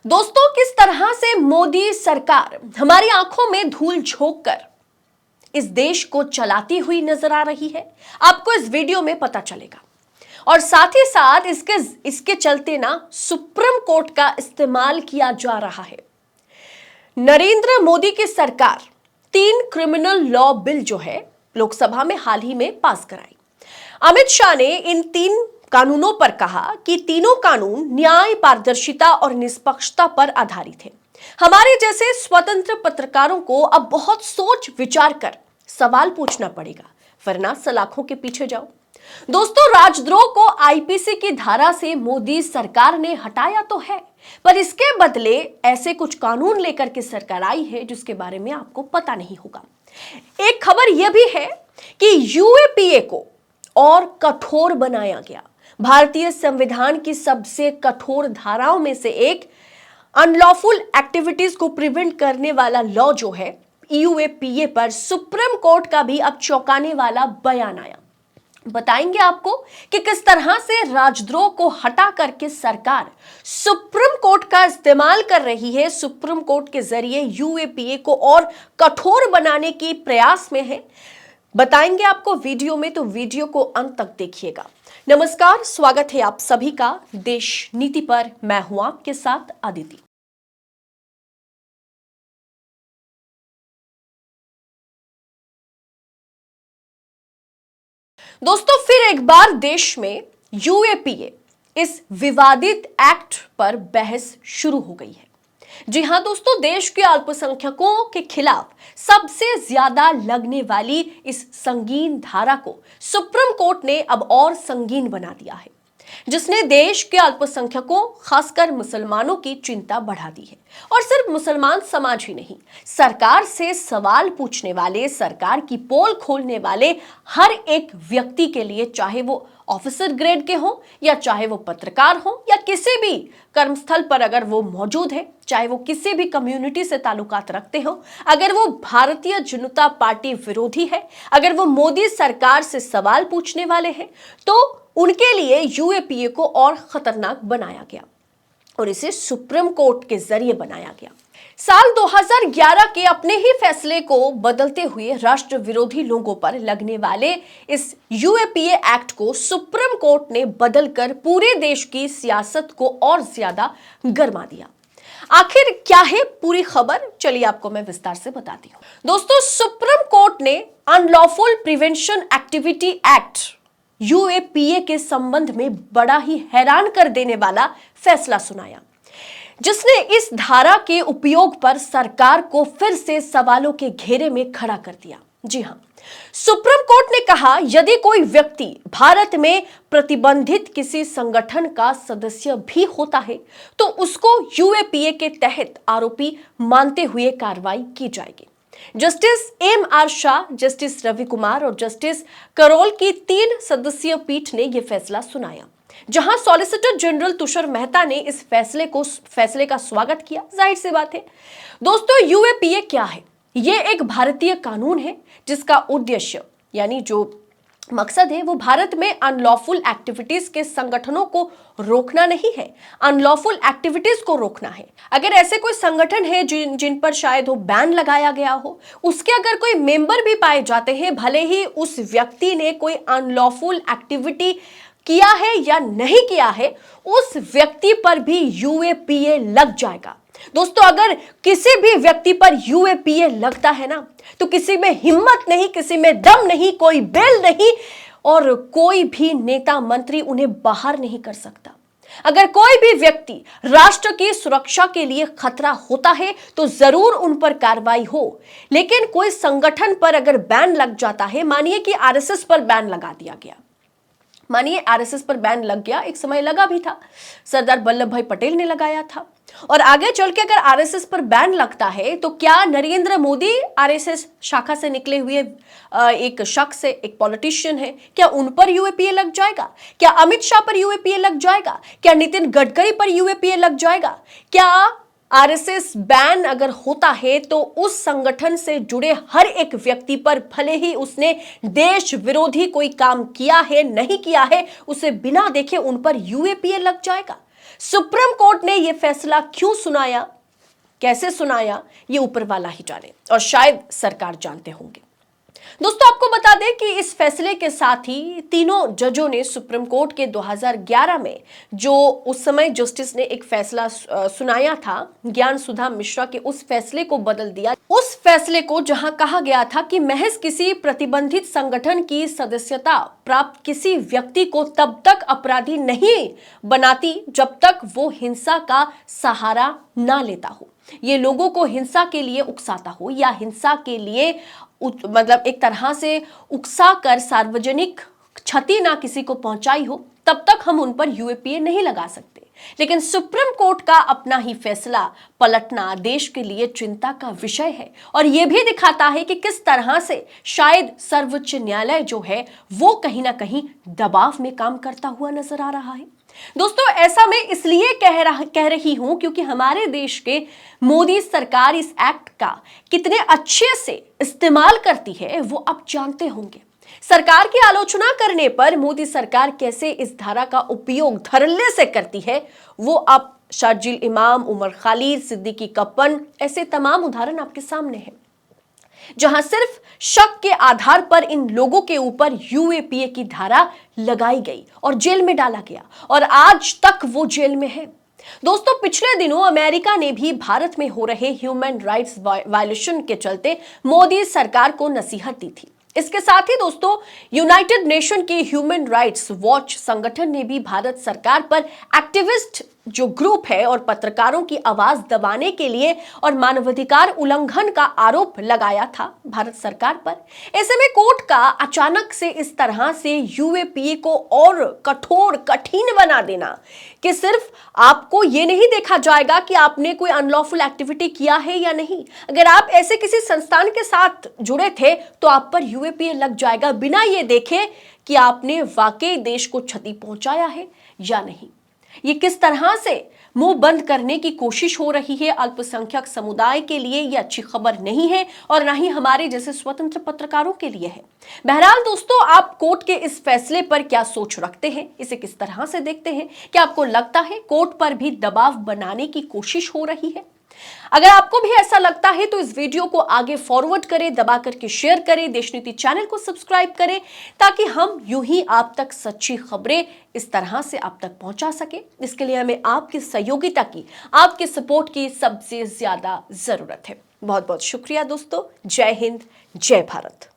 दोस्तों, किस तरह से मोदी सरकार हमारी आंखों में धूल झोंक कर इस देश को चलाती हुई नजर आ रही है, आपको इस वीडियो में पता चलेगा। और साथ ही साथ इसके चलते ना सुप्रीम कोर्ट का इस्तेमाल किया जा रहा है। नरेंद्र मोदी की सरकार 3 क्रिमिनल लॉ बिल जो है लोकसभा में हाल ही में पास कराई। अमित शाह ने इन 3 कानूनों पर कहा कि तीनों कानून न्याय, पारदर्शिता और निष्पक्षता पर आधारित हैं। हमारे जैसे स्वतंत्र पत्रकारों को अब बहुत सोच विचार कर सवाल पूछना पड़ेगा, वरना सलाखों के पीछे जाओ। दोस्तों, राजद्रोह को आईपीसी की धारा से मोदी सरकार ने हटाया तो है, पर इसके बदले ऐसे कुछ कानून लेकर के सरकार आई है जिसके बारे में आपको पता नहीं होगा। एक खबर यह भी है कि यूएपीए को और कठोर बनाया गया। भारतीय संविधान की सबसे कठोर धाराओं में से एक अनलॉफुल एक्टिविटीज को प्रिवेंट करने वाला लॉ जो है यूएपीए पर सुप्रीम कोर्ट का भी अब चौंकाने वाला बयान आया। बताएंगे आपको कि किस तरह से राजद्रोह को हटा करके सरकार सुप्रीम कोर्ट का इस्तेमाल कर रही है, सुप्रीम कोर्ट के जरिए यूएपीए को और कठोर बनाने की प्रयास में है। बताएंगे आपको वीडियो में, तो वीडियो को अंत तक देखिएगा। नमस्कार, स्वागत है आप सभी का देश नीति पर। मैं हूं आपके साथ अदिति। दोस्तों, फिर एक बार देश में यूएपीए इस विवादित एक्ट पर बहस शुरू हो गई है। जी हां दोस्तों, देश के अल्पसंख्यकों के खिलाफ सबसे ज्यादा लगने वाली इस संगीन धारा को सुप्रीम कोर्ट ने अब और संगीन बना दिया है, जिसने देश के अल्पसंख्यकों खासकर मुसलमानों की चिंता बढ़ा दी है। और सिर्फ मुसलमान समाज ही नहीं, सरकार से सवाल पूछने वाले, सरकार की पोल खोलने वाले हर एक व्यक्ति के लिए, चाहे वो ऑफिसर ग्रेड के हो या चाहे वो पत्रकार हो या किसी भी कर्मस्थल पर अगर वो मौजूद है, चाहे वो किसी भी कम्युनिटी से ताल्लुकात रखते हो, अगर वो भारतीय जनता पार्टी विरोधी है, अगर वो मोदी सरकार से सवाल पूछने वाले हैं, तो उनके लिए यूएपीए को और खतरनाक बनाया गया और इसे सुप्रीम कोर्ट के जरिए बनाया गया। साल 2011 के अपने ही फैसले को बदलते हुए राष्ट्र विरोधी लोगों पर लगने वाले इस यूएपीए एक्ट को सुप्रीम कोर्ट ने बदलकर पूरे देश की सियासत को और ज्यादा गरमा दिया। आखिर क्या है पूरी खबर, चलिए आपको मैं विस्तार से बताती हूं। दोस्तों, सुप्रीम कोर्ट ने unlawful prevention activity act UAPA के संबंध में बड़ा ही हैरान कर देने वाला फैसला सुनाया, जिसने इस धारा के उपयोग पर सरकार को फिर से सवालों के घेरे में खड़ा कर दिया। जी हां, सुप्रीम कोर्ट ने कहा, यदि कोई व्यक्ति भारत में प्रतिबंधित किसी संगठन का सदस्य भी होता है तो उसको यूएपीए के तहत आरोपी मानते हुए कार्रवाई की जाएगी। Justice M R Shah, justice Ravi Kumar और जस्टिस करोल की 3 सदस्यीय पीठ ने यह फैसला सुनाया, जहां सॉलिसिटर जनरल तुषार मेहता ने इस फैसले का स्वागत किया। जाहिर सी बात है दोस्तों, यूएपीए क्या है? यह एक भारतीय कानून है जिसका उद्देश्य, यानी जो मकसद है, वो भारत में अनलॉफुल एक्टिविटीज के संगठनों को रोकना नहीं है, अनलॉफुल एक्टिविटीज को रोकना है। अगर ऐसे कोई संगठन है जिन पर शायद वो बैन लगाया गया हो, उसके अगर कोई मेंबर भी पाए जाते हैं, भले ही उस व्यक्ति ने कोई अनलॉफुल एक्टिविटी किया है या नहीं किया है, उस व्यक्ति पर भी यूएपीए लग जाएगा। दोस्तों, अगर किसी भी व्यक्ति पर यूएपीए लगता है ना, तो किसी में हिम्मत नहीं, किसी में दम नहीं, कोई बेल नहीं और कोई भी नेता मंत्री उन्हें बाहर नहीं कर सकता। अगर कोई भी व्यक्ति राष्ट्र की सुरक्षा के लिए खतरा होता है तो जरूर उन पर कार्रवाई हो, लेकिन कोई संगठन पर अगर बैन लग जाता है, मानिए कि आरएसएस पर बैन लगा दिया गया, मानिए आरएसएस पर बैन लग गया, एक समय लगा भी था, सरदार वल्लभ भाई पटेल ने लगाया था, और आगे चल के अगर आरएसएस पर बैन लगता है तो क्या नरेंद्र मोदी आरएसएस शाखा से निकले हुए एक शख्स है, एक पॉलिटिशियन है, क्या उन पर यूएपीए लग जाएगा? क्या अमित शाह पर यूएपीए लग जाएगा? क्या नितिन गडकरी पर यूएपीए लग जाएगा? क्या आरएसएस बैन अगर होता है तो उस संगठन से जुड़े हर एक व्यक्ति पर, भले ही उसने देश विरोधी कोई काम किया है नहीं किया है, उसे बिना देखे उन पर यूएपीए लग जाएगा? सुप्रीम कोर्ट ने यह फैसला क्यों सुनाया, कैसे सुनाया, ये ऊपर वाला ही जाने, और शायद सरकार जानते होंगे। दोस्तों, आपको बता दें कि इस फैसले के साथ ही तीनों जजों ने सुप्रीम कोर्ट के 2011 में जो उस समय जस्टिस ने एक फैसला सुनाया था ज्ञान सुधा मिश्रा के, उस फैसले को बदल दिया। उस फैसले को जहां कहा गया था कि महज किसी प्रतिबंधित संगठन की सदस्यता प्राप्त किसी व्यक्ति को तब तक अपराधी नहीं बनाती जब तक वो हिंसा का सहारा ना लेता हो, ये लोगों को हिंसा के लिए उकसाता हो या हिंसा के लिए मतलब एक तरह से उकसा कर सार्वजनिक क्षति ना किसी को पहुंचाई हो, तब तक हम उन पर यूएपीए नहीं लगा सकते। लेकिन सुप्रीम कोर्ट का अपना ही फैसला पलटना देश के लिए चिंता का विषय है, और यह भी दिखाता है कि किस तरह से शायद सर्वोच्च न्यायालय जो है वो कहीं ना कहीं दबाव में काम करता हुआ नजर आ रहा है। दोस्तों, ऐसा मैं इसलिए कह रही हूं क्योंकि हमारे देश के मोदी सरकार इस एक्ट का कितने अच्छे से इस्तेमाल करती है वो आप जानते होंगे। सरकार की आलोचना करने पर मोदी सरकार कैसे इस धारा का उपयोग धड़ल्ले से करती है वो आप शार्जिल इमाम, उमर खालिद, सिद्दीकी कप्पन, ऐसे तमाम उदाहरण आपके सामने हैं, जहां सिर्फ शक के आधार पर इन लोगों के ऊपर यूएपीए की धारा लगाई गई और जेल में डाला गया, और आज तक वो जेल में है। दोस्तों, पिछले दिनों अमेरिका ने भी भारत में हो रहे ह्यूमन राइट्स वायलेशन के चलते मोदी सरकार को नसीहत दी थी। इसके साथ ही दोस्तों, यूनाइटेड नेशन के ह्यूमन राइट्स वॉच संगठन ने भी भारत सरकार पर एक्टिविस्ट जो ग्रुप है और पत्रकारों की आवाज दबाने के लिए और मानवाधिकार उल्लंघन का आरोप लगाया था भारत सरकार पर। ऐसे में कोर्ट का अचानक से इस तरह से यूएपीए को और कठोर, कठिन बना देना कि सिर्फ आपको ये नहीं देखा जाएगा कि आपने कोई अनलॉफुल एक्टिविटी किया है या नहीं, अगर आप ऐसे किसी संस्थान के साथ जुड़े थे तो आप पर यूएपीए लग जाएगा, बिना ये देखे कि आपने वाकई देश को क्षति पहुंचाया है या नहीं। ये किस तरह से मुंह बंद करने की कोशिश हो रही है अल्पसंख्यक समुदाय के लिए, ये अच्छी खबर नहीं है और ना ही हमारे जैसे स्वतंत्र पत्रकारों के लिए है। बहरहाल दोस्तों, आप कोर्ट के इस फैसले पर क्या सोच रखते हैं, इसे किस तरह से देखते हैं? क्या आपको लगता है कोर्ट पर भी दबाव बनाने की कोशिश हो रही है? अगर आपको भी ऐसा लगता है तो इस वीडियो को आगे फॉरवर्ड करें, दबा करके शेयर करें, देशनीति चैनल को सब्सक्राइब करें, ताकि हम यूं ही आप तक सच्ची खबरें इस तरह से आप तक पहुंचा सके। इसके लिए हमें आपकी सहयोगिता की, आपके सपोर्ट की सबसे ज्यादा जरूरत है। बहुत बहुत शुक्रिया दोस्तों। जय हिंद, जय भारत।